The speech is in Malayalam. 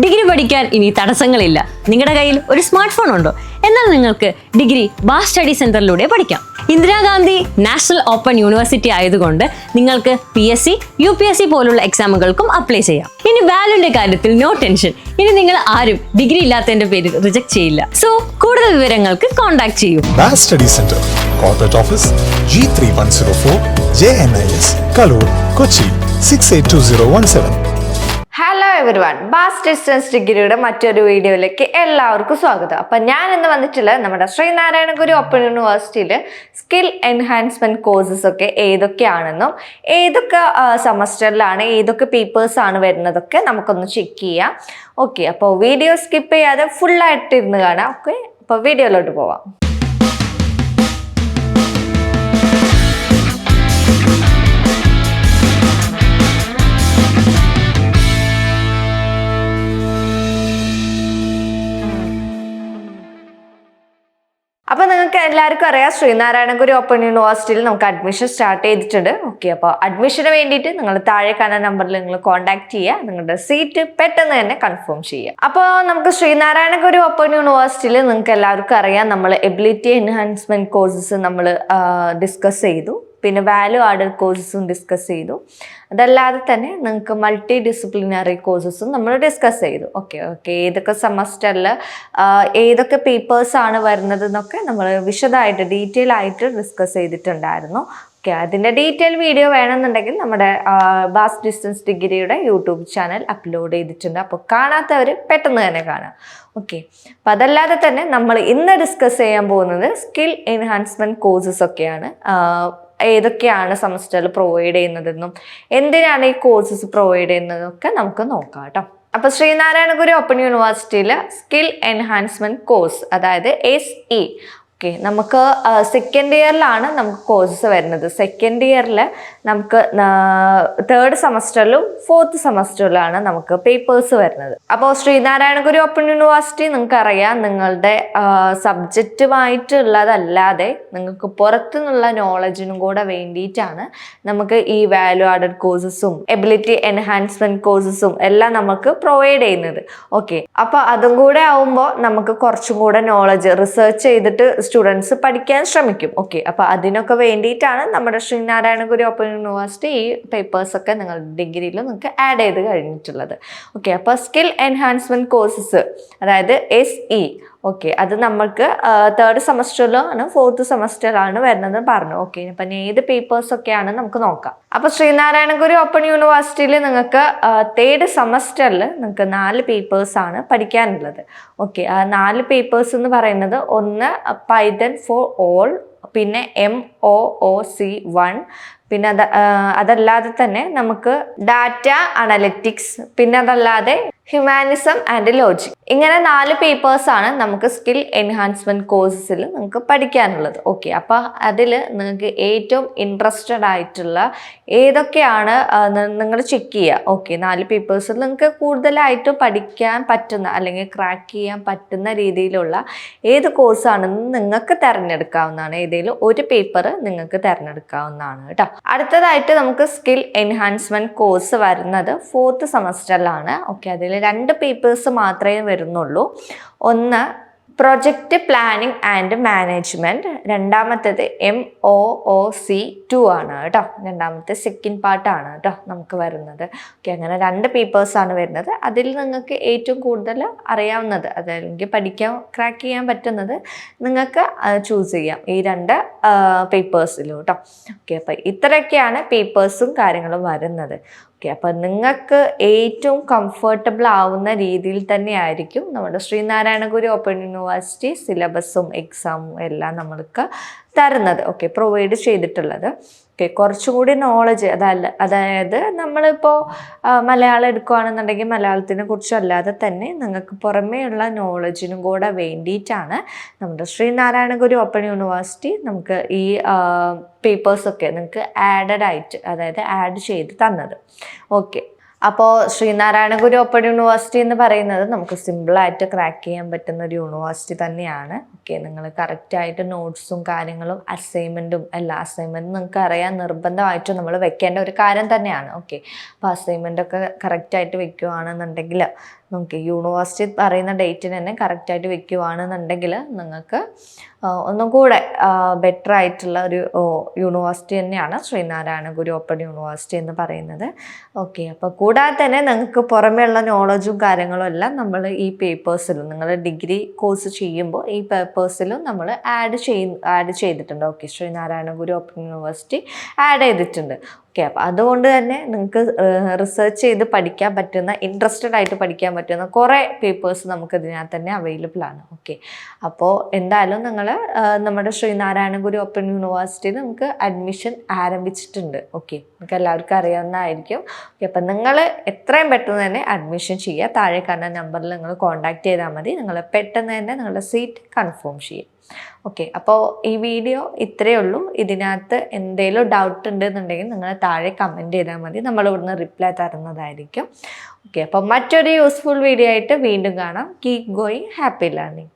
ഡിഗ്രി പഠിക്കാൻ ഇനി തടസ്സങ്ങളില്ല. നിങ്ങളുടെ കയ്യിൽ ഒരു സ്മാർട്ട് ഫോൺ ഉണ്ടോ? എന്നാൽ നിങ്ങൾക്ക് ഡിഗ്രി ബാസ് സ്റ്റഡി സെന്ററിലൂടെ പഠിക്കാം. ഇന്ദിരാഗാന്ധി നാഷണൽ ഓപ്പൺ യൂണിവേഴ്സിറ്റി ആയതുകൊണ്ട് നിങ്ങൾക്ക് PSC, UPSC പോലുള്ള എക്സാമുകൾക്കും അപ്ലൈ ചെയ്യാം. ഇനി വാല്യൂന്റെ കാര്യത്തിൽ നോ ടെൻഷൻ. ഇനി നിങ്ങൾ ആരും ഡിഗ്രി ഇല്ലാത്തതിന്റെ പേരിൽ റിജക്ട് ചെയ്യില്ല. സോ കൂടുതൽ വിവരങ്ങൾക്ക് കോൺടാക്ട് ചെയ്യൂ. Baas study centre, corporate office, G3104, JNIS, Kaloor, Kochi 682017. Hello everyone, Baas distance ഡിഗ്രിയുടെ മറ്റൊരു വീഡിയോയിലേക്ക് എല്ലാവർക്കും സ്വാഗതം. അപ്പം ഞാൻ ഇന്ന് വന്നിട്ടുള്ളത് നമ്മുടെ ശ്രീനാരായണ ഗുരു ഓപ്പൺ യൂണിവേഴ്സിറ്റിയിൽ സ്കിൽ എൻഹാൻസ്മെന്റ് കോഴ്സസ് ഒക്കെ ഏതൊക്കെയാണെന്നും ഏതൊക്കെ സെമസ്റ്ററിലാണ് ഏതൊക്കെ പേപ്പേഴ്സാണ് വരുന്നതൊക്കെ നമുക്കൊന്ന് ചെക്ക് ചെയ്യാം. ഓക്കെ, അപ്പോൾ വീഡിയോ സ്കിപ്പ് ചെയ്യാതെ ഫുള്ളായിട്ട് ഇരുന്ന് കാണാം. ഓക്കെ, അപ്പോൾ വീഡിയോയിലോട്ട് പോവാം. അപ്പോൾ നിങ്ങൾക്ക് എല്ലാവർക്കും അറിയാം, ശ്രീനാരായണ ഗുരു ഓപ്പൺ യൂണിവേഴ്സിറ്റിയിൽ നമുക്ക് അഡ്മിഷൻ സ്റ്റാർട്ട് ചെയ്തിട്ടുണ്ട്. ഓക്കെ, അപ്പോൾ അഡ്മിഷന് വേണ്ടിയിട്ട് നിങ്ങൾ താഴെ കാണുന്ന നമ്പറിൽ നിങ്ങൾ കോൺടാക്ട് ചെയ്യുക, നിങ്ങളുടെ സീറ്റ് പെട്ടെന്ന് തന്നെ കൺഫേം ചെയ്യുക. അപ്പോൾ നമുക്ക് ശ്രീനാരായണ ഗുരു ഓപ്പൺ യൂണിവേഴ്സിറ്റിയിൽ നിങ്ങൾക്ക് എല്ലാവർക്കും അറിയാം, നമ്മൾ എബിലിറ്റി എൻഹാൻസ്മെന്റ് കോഴ്സസ് നമ്മൾ ഡിസ്കസ് ചെയ്തു. പിന്നെ വാല്യൂ ആഡഡ് കോഴ്സസും ഡിസ്കസ് ചെയ്തു. അതല്ലാതെ തന്നെ നിങ്ങൾക്ക് മൾട്ടി ഡിസിപ്ലിനറി കോഴ്സസും നമ്മൾ ഡിസ്കസ് ചെയ്തു. ഓക്കെ, ഏതൊക്കെ സെമസ്റ്ററിൽ ഏതൊക്കെ പേപ്പേഴ്സാണ് വരുന്നത് എന്നൊക്കെ നമ്മൾ വിശദമായിട്ട് ഡീറ്റെയിൽ ആയിട്ട് ഡിസ്കസ് ചെയ്തിട്ടുണ്ടായിരുന്നു. ഓക്കെ, അതിൻ്റെ ഡീറ്റെയിൽ വീഡിയോ വേണമെന്നുണ്ടെങ്കിൽ നമ്മുടെ ബാസ് ഡിസ്റ്റൻസ് ഡിഗ്രിയുടെ യൂട്യൂബ് ചാനൽ അപ്ലോഡ് ചെയ്തിട്ടുണ്ട്. അപ്പോൾ കാണാത്തവർ പെട്ടെന്ന് തന്നെ കാണാം. ഓക്കെ, അപ്പം അതല്ലാതെ തന്നെ നമ്മൾ ഇന്ന് ഡിസ്കസ് ചെയ്യാൻ പോകുന്നത് സ്കിൽ എൻഹാൻസ്മെൻറ്റ് കോഴ്സസ് ഒക്കെയാണ്. ഏതൊക്കെയാണ് സെമസ്റ്ററിൽ പ്രൊവൈഡ് ചെയ്യുന്നതെന്നും എന്തിനാണ് ഈ കോഴ്സസ് പ്രൊവൈഡ് ചെയ്യുന്നതെന്നൊക്കെ നമുക്ക് നോക്കാം കേട്ടോ. അപ്പോൾ ശ്രീനാരായണ ഗുരു ഓപ്പൺ യൂണിവേഴ്സിറ്റിയിൽ സ്കിൽ എൻഹാൻസ്മെൻറ്റ് കോഴ്സ്, അതായത് SE, ഓക്കെ, നമുക്ക് സെക്കൻഡ് ഇയറിലാണ് നമുക്ക് കോഴ്സസ് വരുന്നത്. സെക്കൻഡ് ഇയറിൽ നമുക്ക് തേർഡ് സെമസ്റ്ററിലും ഫോർത്ത് സെമസ്റ്ററിലാണ് നമുക്ക് പേപ്പേഴ്സ് വരുന്നത്. അപ്പോൾ ശ്രീനാരായണ ഗുരു ഓപ്പൺ യൂണിവേഴ്സിറ്റി നിങ്ങൾക്കറിയാം, നിങ്ങളുടെ സബ്ജക്റ്റുമായിട്ടുള്ളതല്ലാതെ നിങ്ങൾക്ക് പുറത്തുനിന്നുള്ള നോളജിനും കൂടെ വേണ്ടിയിട്ടാണ് നമുക്ക് ഈ വാല്യൂ ആഡഡ് കോഴ്സസും എബിലിറ്റി എൻഹാൻസ്മെന്റ് കോഴ്സസും എല്ലാം നമുക്ക് പ്രൊവൈഡ് ചെയ്യുന്നത്. ഓക്കെ, അപ്പോൾ അതും കൂടെ ആവുമ്പോൾ നമുക്ക് കുറച്ചും കൂടെ നോളജ് റിസർച്ച് ചെയ്തിട്ട് സ്റ്റുഡൻസ് പഠിക്കാൻ ശ്രമിക്കും. ഓക്കെ, അപ്പോൾ അതിനൊക്കെ വേണ്ടിയിട്ടാണ് നമ്മുടെ ശ്രീനാരായണ ഗുരു ഓപ്പൺ യൂണിവേഴ്സിറ്റി ഈ പേപ്പേഴ്സൊക്കെ നിങ്ങളുടെ ഡിഗ്രിയിൽ നിങ്ങൾക്ക് ആഡ് ചെയ്ത് കഴിഞ്ഞിട്ടുള്ളത്. ഓക്കെ, അപ്പോൾ സ്കിൽ എൻഹാൻസ്മെന്റ് കോഴ്സസ്, അതായത് SE, ഓക്കെ, അത് നമ്മൾക്ക് തേർഡ് സെമസ്റ്ററിലാണ് ഫോർത്ത് സെമസ്റ്ററിലാണ് വരുന്നത് പറഞ്ഞു. ഓക്കെ, അപ്പം ഏത് പേപ്പേഴ്സൊക്കെയാണ് നമുക്ക് നോക്കാം. അപ്പോൾ ശ്രീനാരായണ ഗുരു ഓപ്പൺ യൂണിവേഴ്സിറ്റിയിൽ നിങ്ങൾക്ക് തേർഡ് സെമസ്റ്ററിൽ നിങ്ങൾക്ക് 4 പേപ്പേഴ്സാണ് പഠിക്കാനുള്ളത്. ഓക്കെ, ആ 4 പേപ്പേഴ്സ് എന്ന് പറയുന്നത് ഒന്ന് പൈത്തൺ ഫോർ ഓൾ, പിന്നെ MOOC1, പിന്നെ അതല്ലാതെ തന്നെ നമുക്ക് ഡാറ്റ അനലിറ്റിക്സ്, പിന്നെ അതല്ലാതെ ഹ്യൂമാനിസം ആൻഡ് ലോജിക്. ഇങ്ങനെ 4 പേപ്പേഴ്സാണ് നമുക്ക് സ്കിൽ എൻഹാൻസ്മെന്റ് കോഴ്സസിൽ നിങ്ങൾക്ക് പഠിക്കാനുള്ളത്. ഓക്കെ, അപ്പോൾ അതിൽ നിങ്ങൾക്ക് ഏറ്റവും ഇൻട്രസ്റ്റഡ് ആയിട്ടുള്ള ഏതൊക്കെയാണ് നിങ്ങൾ ചെക്ക് ചെയ്യുക. ഓക്കെ, 4 പേപ്പേഴ്സിൽ നിങ്ങൾക്ക് കൂടുതലായിട്ട് പഠിക്കാൻ പറ്റുന്ന അല്ലെങ്കിൽ ക്രാക്ക് ചെയ്യാൻ പറ്റുന്ന രീതിയിലുള്ള ഏത് കോഴ്സാണെന്ന് നിങ്ങൾക്ക് തിരഞ്ഞെടുക്കാവുന്നതാണ്. ഏതെങ്കിലും ഒരു പേപ്പർ നിങ്ങൾക്ക് തിരഞ്ഞെടുക്കാവുന്നതാണ് കേട്ടോ. അടുത്തതായിട്ട് നമുക്ക് സ്കിൽ എൻഹാൻസ്മെന്റ് കോഴ്സ് വരുന്നത് ഫോർത്ത് സെമസ്റ്ററിലാണ്. ഓക്കെ, അതിൽ 2 പേപ്പേഴ്സ് മാത്രമേ വരുന്നുള്ളൂ. ഒന്ന് പ്രൊജക്റ്റ് പ്ലാനിങ് ആൻഡ് മാനേജ്മെന്റ്, രണ്ടാമത്തേത് MOOC2 ആണ് കേട്ടോ. രണ്ടാമത്തെ സെക്കൻഡ് പാർട്ടാണ് കേട്ടോ നമുക്ക് വരുന്നത്. ഓക്കെ, അങ്ങനെ 2 പേപ്പേഴ്സാണ് വരുന്നത്. അതിൽ നിങ്ങൾക്ക് ഏറ്റവും കൂടുതൽ അറിയാവുന്നത്, അതല്ലെങ്കിൽ പഠിക്കാൻ ക്രാക്ക് ചെയ്യാൻ പറ്റുന്നത് നിങ്ങൾക്ക് ചൂസ് ചെയ്യാം ഈ 2 പേപ്പേഴ്സിലും കേട്ടോ. ഓക്കെ, അപ്പം ഇത്രയൊക്കെയാണ് പേപ്പേഴ്സും കാര്യങ്ങളും വരുന്നത്. ഓക്കെ, അപ്പം നിങ്ങൾക്ക് ഏറ്റവും കംഫർട്ടബിൾ ആവുന്ന രീതിയിൽ തന്നെയായിരിക്കും നമ്മുടെ ശ്രീനാരായണ ഗുരു ഓപ്പൺ യൂണിവേഴ്സിറ്റി സിലബസും എക്സാമും എല്ലാം നമ്മൾക്ക് തരുന്നത്. ഓക്കെ, പ്രൊവൈഡ് ചെയ്തിട്ടുള്ളത്. ഓക്കെ, കുറച്ചുകൂടി നോളജ്, അതായത് നമ്മളിപ്പോൾ മലയാളം എടുക്കുകയാണെന്നുണ്ടെങ്കിൽ മലയാളത്തിനെ കുറിച്ചല്ലാതെ തന്നെ നിങ്ങൾക്ക് പുറമേയുള്ള നോളജിനും കൂടെ വേണ്ടിയിട്ടാണ് നമ്മുടെ ശ്രീനാരായണ ഗുരു ഓപ്പൺ യൂണിവേഴ്സിറ്റി നമുക്ക് ഈ പേപ്പേഴ്സൊക്കെ നിങ്ങൾക്ക് ആഡ് ചെയ്ത് തന്നത്. ഓക്കെ, അപ്പോൾ ശ്രീനാരായണ ഗുരു ഓപ്പൺ യൂണിവേഴ്സിറ്റി എന്ന് പറയുന്നത് നമുക്ക് സിമ്പിളായിട്ട് ക്രാക്ക് ചെയ്യാൻ പറ്റുന്ന ഒരു യൂണിവേഴ്സിറ്റി തന്നെയാണ്. ഓക്കെ, നിങ്ങൾ കറക്റ്റായിട്ട് നോട്ട്സും കാര്യങ്ങളും അസൈൻമെൻറ്റും അസൈൻമെൻറ്റും നിങ്ങൾക്ക് അറിയാൻ നിർബന്ധമായിട്ടും നമ്മൾ വെക്കേണ്ട ഒരു കാര്യം തന്നെയാണ്. ഓക്കെ, അപ്പോൾ അസൈൻമെൻറ്റൊക്കെ കറക്റ്റായിട്ട് വെക്കുകയാണെന്നുണ്ടെങ്കിൽ ഓക്കെ, യൂണിവേഴ്സിറ്റി പറയുന്ന ഡേറ്റിന് തന്നെ കറക്റ്റായിട്ട് വെക്കുകയാണെന്നുണ്ടെങ്കിൽ നിങ്ങൾക്ക് ഒന്നും കൂടെ ബെറ്റർ ആയിട്ടുള്ള ഒരു യൂണിവേഴ്സിറ്റി തന്നെയാണ് ശ്രീനാരായണ ഗുരു ഓപ്പൺ യൂണിവേഴ്സിറ്റി എന്ന് പറയുന്നത്. ഓക്കെ, അപ്പോൾ കൂടാതെ തന്നെ നിങ്ങൾക്ക് പുറമേയുള്ള നോളജും കാര്യങ്ങളും എല്ലാം നമ്മൾ ഈ പേപ്പേഴ്സിലും നിങ്ങൾ ഡിഗ്രി കോഴ്സ് ചെയ്യുമ്പോൾ ഈ പേപ്പേഴ്സിലും നമ്മൾ ആഡ് ചെയ്തിട്ടുണ്ട്. ഓക്കെ, ശ്രീനാരായണ ഗുരു ഓപ്പൺ യൂണിവേഴ്സിറ്റി ആഡ് ചെയ്തിട്ടുണ്ട്. ഓക്കെ, അപ്പോൾ അതുകൊണ്ട് തന്നെ നിങ്ങൾക്ക് റിസർച്ച് ചെയ്ത് പഠിക്കാൻ പറ്റുന്ന, ഇൻട്രസ്റ്റഡ് ആയിട്ട് പഠിക്കാൻ പറ്റുന്ന കുറേ പേപ്പേഴ്സ് നമുക്ക് ഇതിനകത്ത് തന്നെ അവൈലബിൾ ആണ്. ഓക്കെ, അപ്പോൾ എന്തായാലും നിങ്ങൾ നമ്മുടെ ശ്രീനാരായണ ഗുരു ഓപ്പൺ യൂണിവേഴ്സിറ്റിയിൽ നമുക്ക് അഡ്മിഷൻ ആരംഭിച്ചിട്ടുണ്ട്. ഓക്കെ, നിങ്ങൾക്ക് എല്ലാവർക്കും അറിയാവുന്നതായിരിക്കും. ഓക്കെ, അപ്പം നിങ്ങൾ എത്രയും പെട്ടെന്ന് തന്നെ അഡ്മിഷൻ ചെയ്യുക. താഴെ കാണുന്ന നമ്പറിൽ നിങ്ങൾ കോൺടാക്ട് ചെയ്താൽ മതി. നിങ്ങൾ പെട്ടെന്ന് തന്നെ നിങ്ങളുടെ സീറ്റ് കൺഫേം ചെയ്യും. ഓക്കെ, അപ്പോൾ ഈ വീഡിയോ ഇത്രയേ ഉള്ളൂ. ഇതിനകത്ത് എന്തെങ്കിലും ഡൗട്ട് ഉണ്ടെന്നുണ്ടെങ്കിൽ നിങ്ങൾ താഴെ കമൻറ്റ് ചെയ്താൽ മതി. നമ്മൾ ഇവിടുന്ന് റിപ്ലൈ തരുന്നതായിരിക്കും. ഓക്കെ, അപ്പോൾ മറ്റൊരു യൂസ്ഫുൾ വീഡിയോ ആയിട്ട് വീണ്ടും കാണാം. Keep going, happy learning.